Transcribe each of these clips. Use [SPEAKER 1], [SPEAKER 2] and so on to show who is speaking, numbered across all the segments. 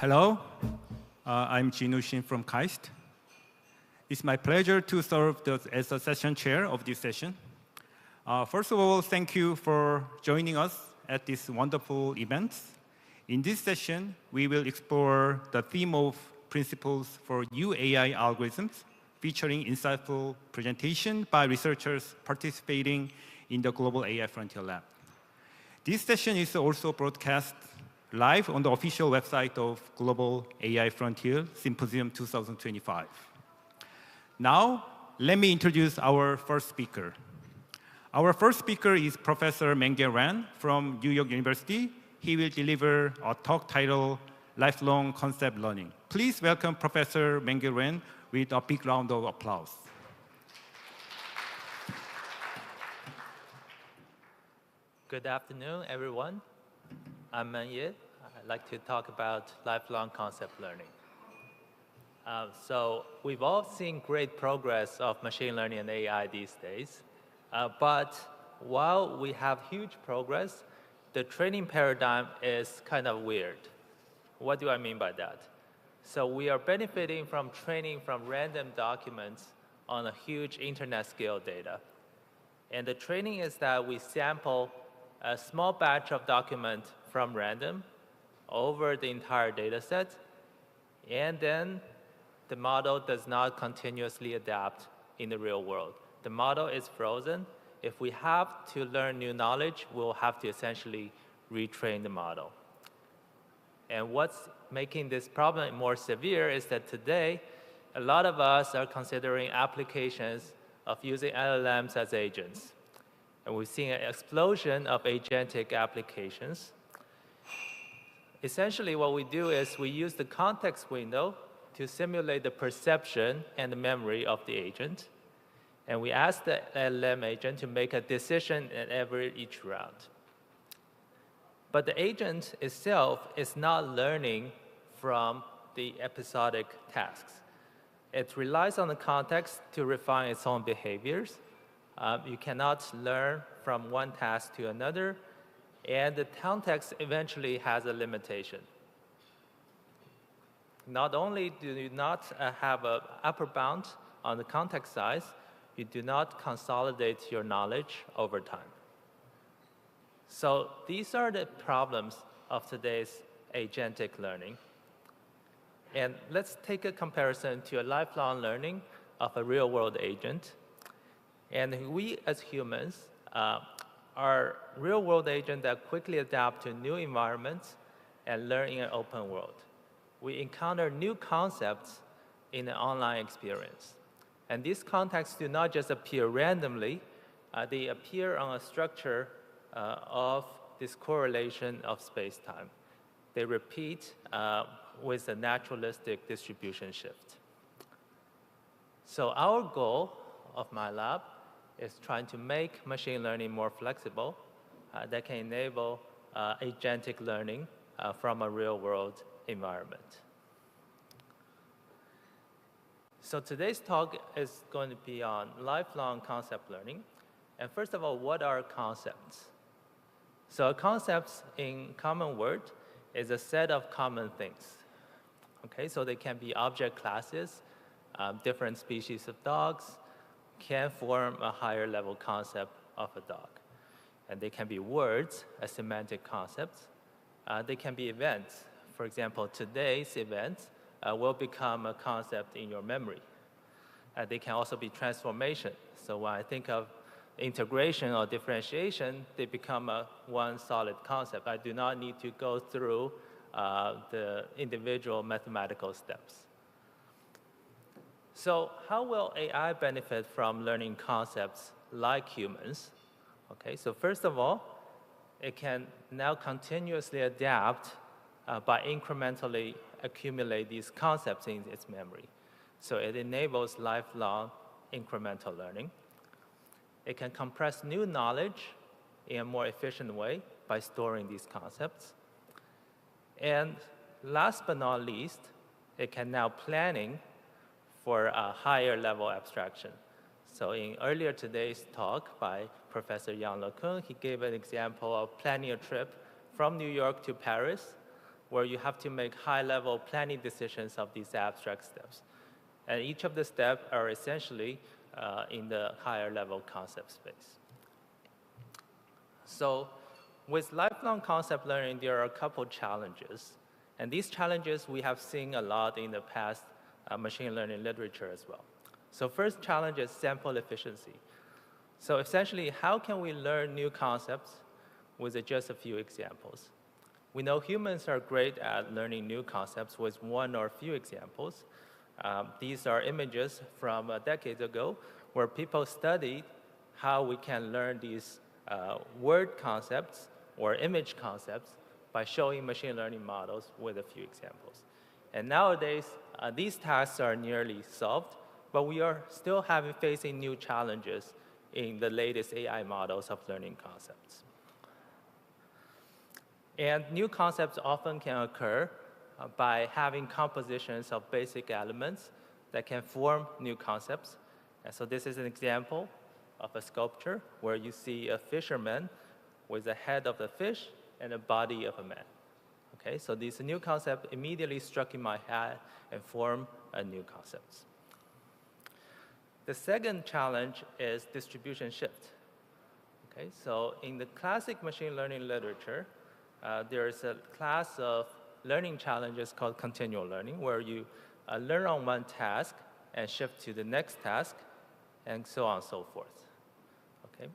[SPEAKER 1] Hello, I'm Jinu Shin from KAIST. It's my pleasure to serve as the session chair of this session. First of all, thank you for joining us at this wonderful event. In this session, we will explore the theme of principles for new AI algorithms, featuring insightful presentation by researchers participating in the Global AI Frontier Lab. This session is also broadcast live on the official website of Global AI Frontier Symposium 2025. Now, let me introduce our first speaker. Our first speaker is Professor Mengye from New York University. He will deliver a talk titled Lifelong Concept Learning. Please welcome Professor Mengye with a big round of applause.
[SPEAKER 2] Good afternoon, everyone. I'm Mengye. I'd like to talk about lifelong concept learning. So we've all seen great progress of machine learning and AI these days. But while we have huge progress, the training paradigm is kind of weird. What do I mean by that? So we are benefiting from training from random documents on a huge internet scale data. And the training is that we sample a small batch of documents from random over the entire data set, and then the model does not continuously adapt in the real world. The model is frozen. If we have to learn new knowledge, we'll have to essentially retrain the model. And what's making this problem more severe is that today, a lot of us are considering applications of using LLMs as agents. And we've seen an explosion of agentic applications. Essentially, what we do is we use the context window to simulate the perception and the memory of the agent. And we ask the LLM agent to make a decision at each round. But the agent itself is not learning from the episodic tasks. It relies on the context to refine its own behaviors. You cannot learn from one task to another, and the context eventually has a limitation. Not only do you not have an upper bound on the context size, you do not consolidate your knowledge over time. So these are the problems of today's agentic learning. And let's take a comparison to a lifelong learning of a real-world agent. And we, as humans, are real-world agents that quickly adapt to new environments and learn in an open world. We encounter new concepts in an online experience. And these contexts do not just appear randomly, they appear on a structure of this correlation of space-time. They repeat with a naturalistic distribution shift. So our goal of my lab is trying to make machine learning more flexible that can enable agentic learning from a real-world environment. So today's talk is going to be on lifelong concept learning. And first of all, what are concepts? So concepts in common word is a set of common things. Okay, so they can be object classes, different species of dogs, can form a higher level concept of a dog. And they can be words, a semantic concept. They can be events. For example, today's event will become a concept in your memory. They can also be transformation. So when I think of integration or differentiation, they become one solid concept. I do not need to go through the individual mathematical steps. So how will AI benefit from learning concepts like humans? Okay, so first of all, it can now continuously adapt by incrementally accumulate these concepts in its memory. So it enables lifelong incremental learning. It can compress new knowledge in a more efficient way by storing these concepts. And last but not least, it can now planning for a higher level abstraction. So in earlier today's talk by Professor Yang Le Kun, he gave an example of planning a trip from New York to Paris. where you have to make high-level planning decisions of these abstract steps. And each of the steps are essentially in the higher-level concept space. So with lifelong concept learning, there are a couple challenges. And these challenges we have seen a lot in the past machine learning literature as well. So first challenge is sample efficiency. So essentially, how can we learn new concepts with just a few examples? We know humans are great at learning new concepts with one or few examples. These are images from decades ago where people studied how we can learn these word concepts or image concepts by showing machine learning models with a few examples. And nowadays, these tasks are nearly solved, but we are still facing new challenges in the latest AI models of learning concepts. And new concepts often can occur by having compositions of basic elements that can form new concepts. And so this is an example of a sculpture where you see a fisherman with the head of the fish and the body of a man. Okay, so this new concept immediately struck in my head and formed a new concept. The second challenge is distribution shift. Okay, so in the classic machine learning literature, there is a class of learning challenges called continual learning, where you learn on one task and shift to the next task, and so on and so forth. Okay?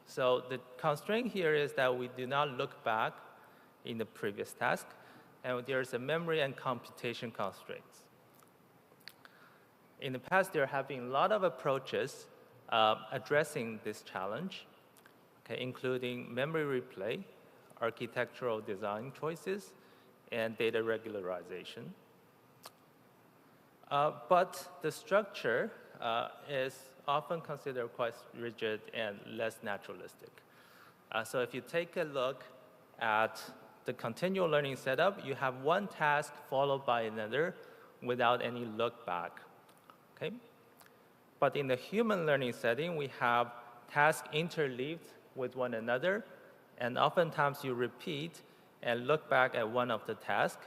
[SPEAKER 2] So the constraint here is that we do not look back in the previous task, and there's a memory and computation constraints. In the past, there have been a lot of approaches addressing this challenge, okay, including memory replay, architectural design choices, and data regularization. But the structure is often considered quite rigid and less naturalistic. So if you take a look at the continual learning setup, you have one task followed by another without any look back. Okay? But in the human learning setting, we have tasks interleaved with one another, and oftentimes you repeat and look back at one of the tasks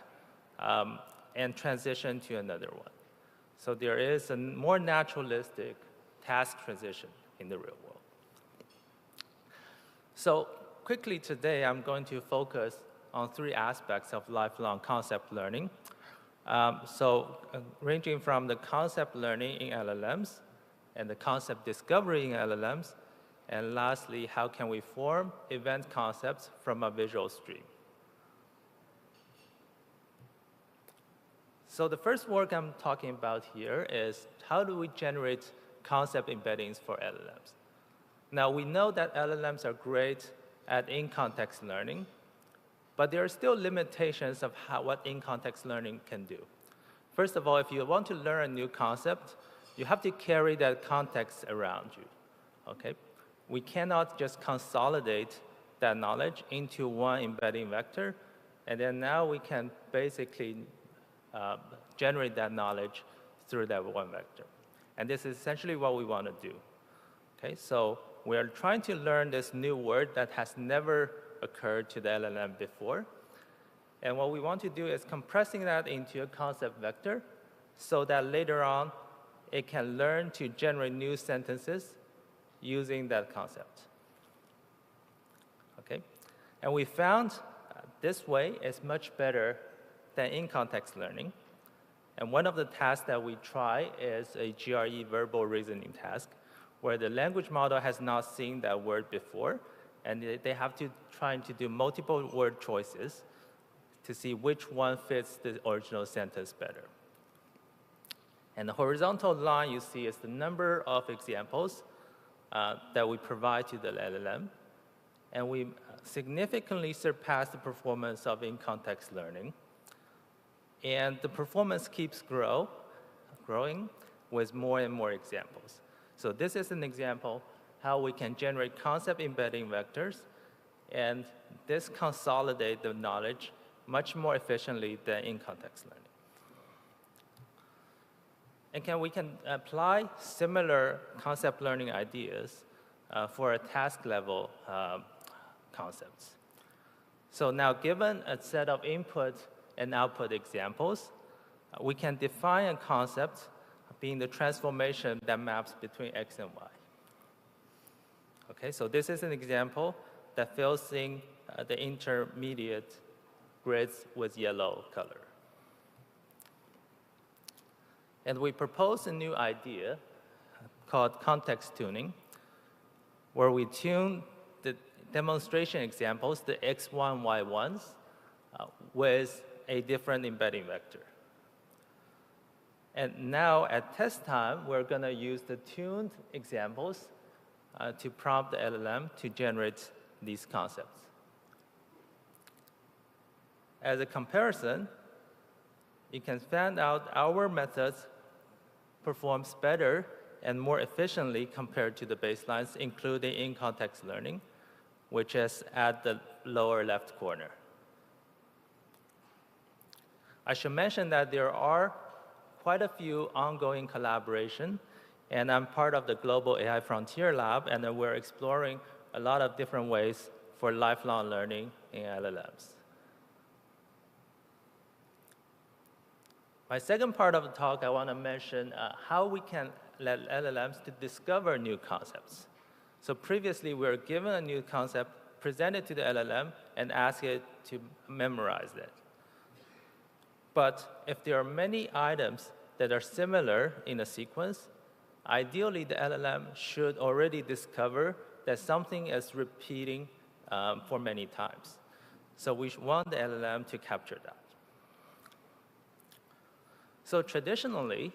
[SPEAKER 2] and transition to another one. So there is a more naturalistic task transition in the real world. So quickly today, I'm going to focus on three aspects of lifelong concept learning. Ranging from the concept learning in LLMs and the concept discovery in LLMs, and lastly, how can we form event concepts from a visual stream? So the first work I'm talking about here is how do we generate concept embeddings for LLMs? Now, we know that LLMs are great at in-context learning, but there are still limitations of what in-context learning can do. First of all, if you want to learn a new concept, you have to carry that context around you. Okay? We cannot just consolidate that knowledge into one embedding vector, and then now we can basically generate that knowledge through that one vector. And this is essentially what we want to do. Okay? So we are trying to learn this new word that has never occurred to the LLM before. And what we want to do is compressing that into a concept vector so that later on it can learn to generate new sentences using that concept. Okay? And we found this way is much better than in-context learning. And one of the tasks that we try is a GRE verbal reasoning task, where the language model has not seen that word before, and they have to try to do multiple word choices to see which one fits the original sentence better. And the horizontal line you see is the number of examples that we provide to the LLM, and we significantly surpass the performance of in-context learning. And the performance keeps growing with more and more examples. So this is an example how we can generate concept embedding vectors, and this consolidate the knowledge much more efficiently than in-context learning. And we can apply similar concept learning ideas for a task level concepts. So now, given a set of input and output examples, we can define a concept being the transformation that maps between x and y. Okay, so this is an example that fills in the intermediate grids with yellow color. And we propose a new idea called context tuning, where we tune the demonstration examples, the x1, y1s, with a different embedding vector. And now at test time, we're going to use the tuned examples to prompt the LLM to generate these concepts. As a comparison, you can find out our methods performs better and more efficiently compared to the baselines, including in-context learning, which is at the lower left corner. I should mention that there are quite a few ongoing collaboration, and I'm part of the Global AI Frontier Lab, and we're exploring a lot of different ways for lifelong learning in LLMs. My second part of the talk, I want to mention how we can let LLMs to discover new concepts. So previously, we were given a new concept, presented to the LLM, and asked it to memorize it. But if there are many items that are similar in a sequence, ideally, the LLM should already discover that something is repeating for many times. So we want the LLM to capture that. So traditionally,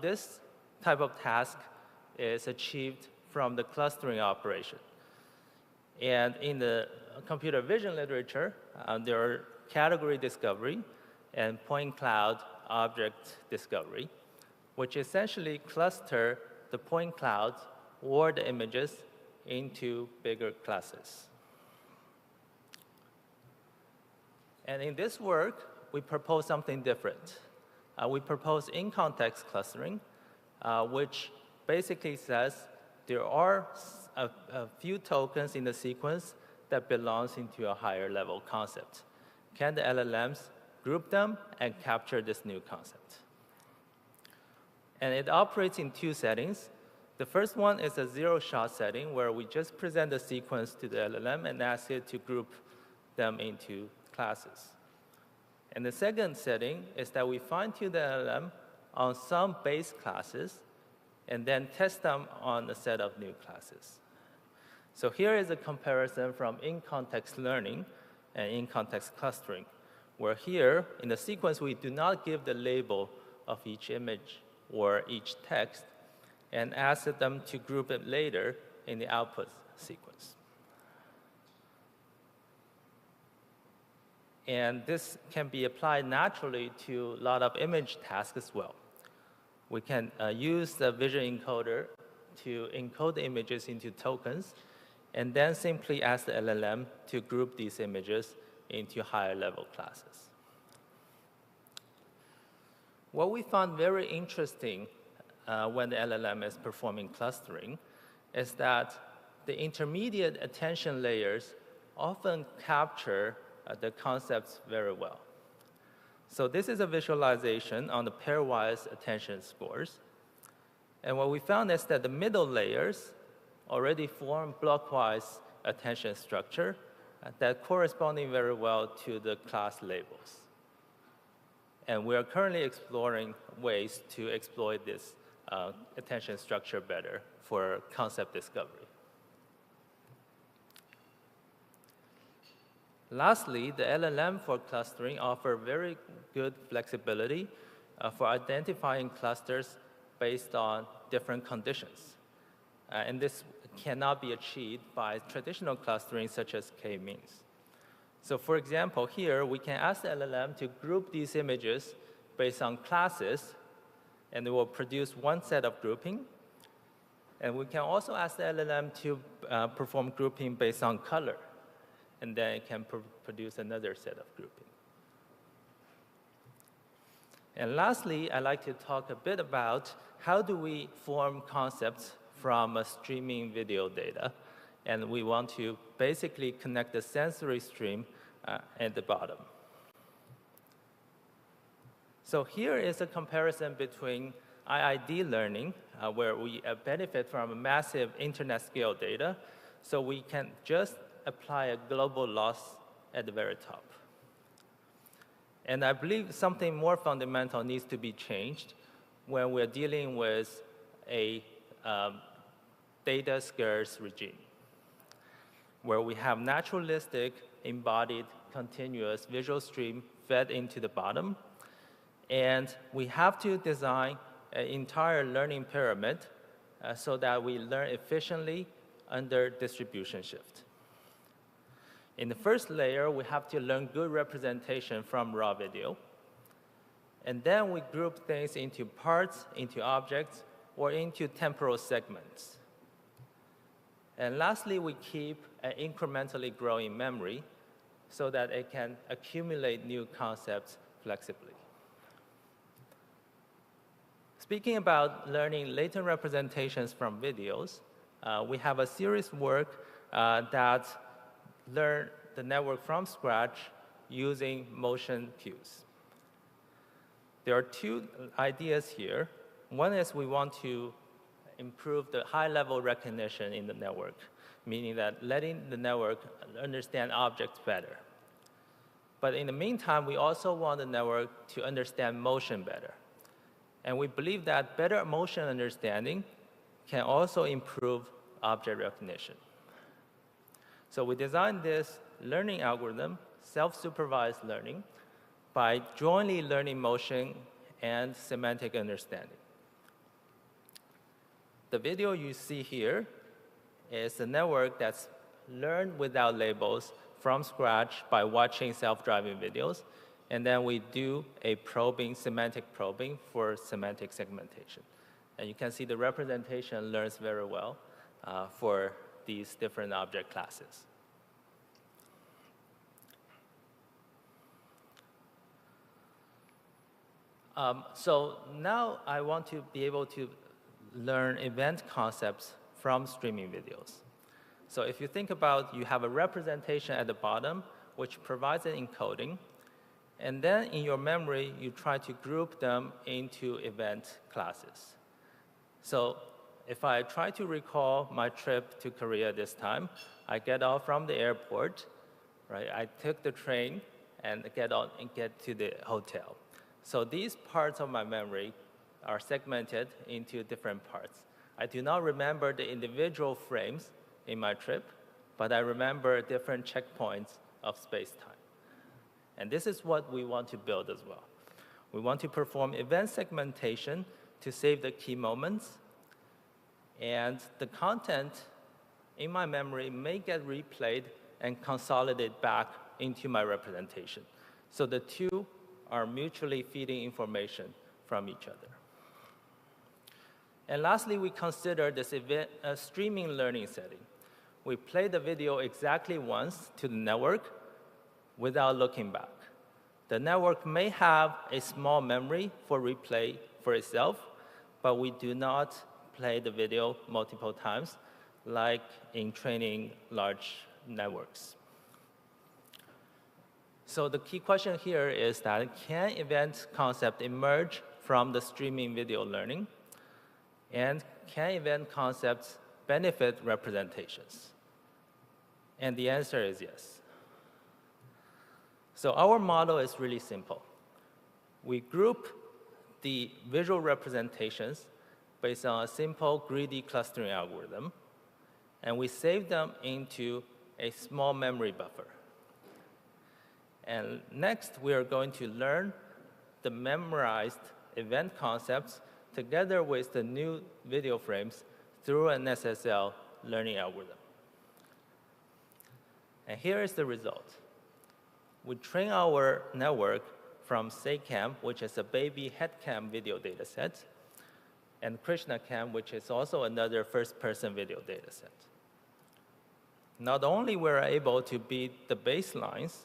[SPEAKER 2] this type of task is achieved from the clustering operation. And in the computer vision literature, there are category discovery and point cloud object discovery, which essentially cluster the point clouds or the images into bigger classes. And in this work, we propose something different. We propose in-context clustering, which basically says there are a few tokens in the sequence that belongs into a higher level concept. Can the LLMs group them and capture this new concept? And it operates in two settings. The first one is a zero-shot setting, where we just present the sequence to the LLM and ask it to group them into classes. And the second setting is that we fine-tune the LLM on some base classes and then test them on a set of new classes. So here is a comparison from in-context learning and in-context clustering, where here, in the sequence, we do not give the label of each image or each text and ask them to group it later in the output sequence. And this can be applied naturally to a lot of image tasks as well. We can use the vision encoder to encode the images into tokens, and then simply ask the LLM to group these images into higher level classes. What we found very interesting when the LLM is performing clustering is that the intermediate attention layers often capture the concepts very well. So this is a visualization on the pairwise attention scores. And what we found is that the middle layers already form blockwise attention structure that corresponding very well to the class labels. And we are currently exploring ways to exploit this attention structure better for concept discovery. Lastly, the LLM for clustering offers very good flexibility for identifying clusters based on different conditions. And this cannot be achieved by traditional clustering such as k-means. So for example, here we can ask the LLM to group these images based on classes, and it will produce one set of grouping. And we can also ask the LLM to perform grouping based on color, and then it can produce another set of grouping. And lastly, I'd like to talk a bit about how do we form concepts from streaming video data. And we want to basically connect the sensory stream at the bottom. So here is a comparison between IID learning, where we benefit from a massive internet scale data, so we can just apply a global loss at the very top. And I believe something more fundamental needs to be changed when we're dealing with a data scarce regime, where we have naturalistic, embodied, continuous visual stream fed into the bottom. And we have to design an entire learning pyramid so that we learn efficiently under distribution shift. In the first layer, we have to learn good representation from raw video. And then we group things into parts, into objects, or into temporal segments. And lastly, we keep an incrementally growing memory so that it can accumulate new concepts flexibly. Speaking about learning latent representations from videos, we have a serious work that learn the network from scratch using motion cues. There are two ideas here. One is we want to improve the high-level recognition in the network, meaning that letting the network understand objects better. But in the meantime, we also want the network to understand motion better. And we believe that better motion understanding can also improve object recognition. So we designed this learning algorithm, self-supervised learning, by jointly learning motion and semantic understanding. The video you see here is a network that's learned without labels from scratch by watching self-driving videos. And then we do a probing, semantic probing for semantic segmentation. And you can see the representation learns very well for these different object classes. So now I want to be able to learn event concepts from streaming videos. So if you think about, you have a representation at the bottom, which provides an encoding. And then in your memory, you try to group them into event classes. So if I try to recall my trip to Korea this time, I get off from the airport, right? I took the train and get on and get to the hotel. So these parts of my memory are segmented into different parts. I do not remember the individual frames in my trip, but I remember different checkpoints of space-time. And this is what we want to build as well. We want to perform event segmentation to save the key moments. And the content in my memory may get replayed and consolidated back into my representation. So the two are mutually feeding information from each other. And lastly, we consider this event a streaming learning setting. We play the video exactly once to the network without looking back. The network may have a small memory for replay for itself, but we do not play the video multiple times like in training large networks. So the key question here is that can event concept emerge from the streaming video learning? And can event concepts benefit representations? And the answer is yes. So our model is really simple. We group the visual representations based on a simple greedy clustering algorithm, and we save them into a small memory buffer. And next, we are going to learn the memorized event concepts together with the new video frames through an SSL learning algorithm. And here is the result. We train our network from SayCam, which is a baby head cam video data set, and KrishnaCam, which is also another first-person video data set. Not only were we able to beat the baselines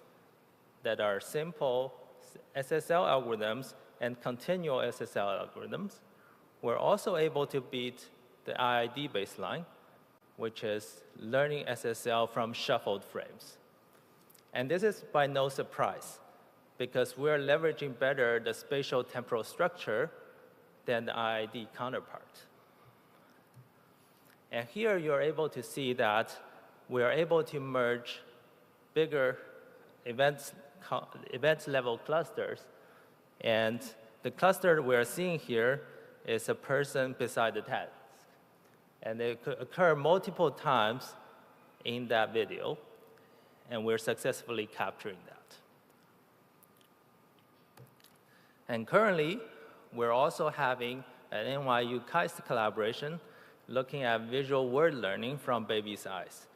[SPEAKER 2] that are simple SSL algorithms and continual SSL algorithms, we're also able to beat the IID baseline, which is learning SSL from shuffled frames. And this is by no surprise, because we're leveraging better the spatial temporal structure than the IID counterpart. And here you're able to see that we are able to merge bigger event level clusters. And the cluster we're seeing here is a person beside the task. And they could occur multiple times in that video, and we're successfully capturing that. And currently, we're also having an NYU KAIST collaboration looking at visual word learning from baby's eyes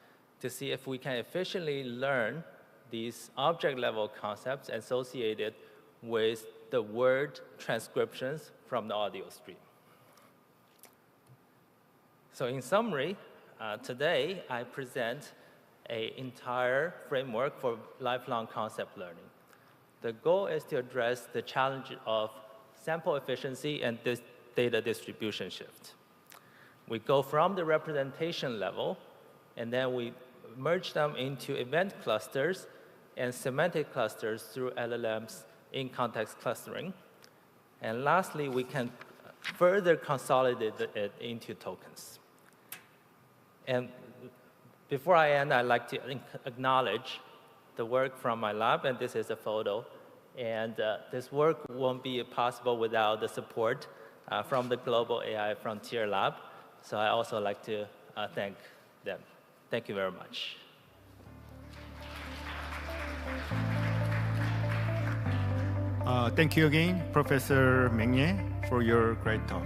[SPEAKER 2] to see if we can efficiently learn these object-level concepts associated with the word transcriptions from the audio stream. So in summary, today I present an entire framework for lifelong concept learning. The goal is to address the challenge of sample efficiency and data distribution shift. We go from the representation level, and then we merge them into event clusters and semantic clusters through LLMs in context clustering. And lastly, we can further consolidate it into tokens. And before I end, I'd like to acknowledge the work from my lab, and this is a photo. And this work won't be possible without the support from the Global AI Frontier Lab. So I also like to thank them. Thank you very much.
[SPEAKER 1] Thank you again, Professor Mengye, for your great talk.